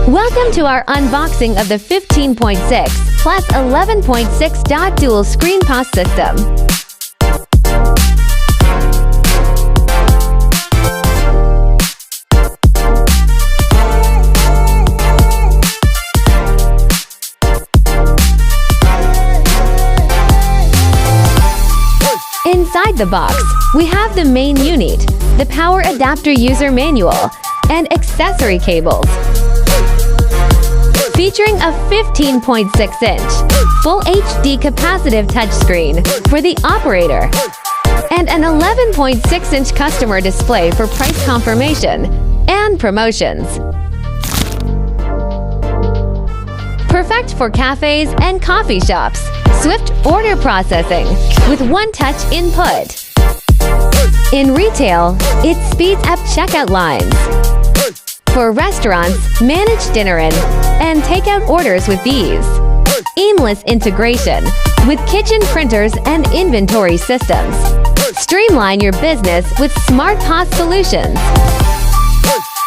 Welcome to our unboxing of the 15.6 plus 11.6 dot dual screen POS system. Inside the box, we have the main unit, the power adapter user manual, and accessory cables. Featuring a 15.6-inch Full HD capacitive touchscreen for the operator and an 11.6-inch customer display for price confirmation and promotions. Perfect for cafes and coffee shops. Swift order processing with one-touch input. In retail, it speeds up checkout lines. For restaurants, manage dinner in and takeout orders with ease. Seamless integration with kitchen printers and inventory systems. Streamline your business with smart POS solutions.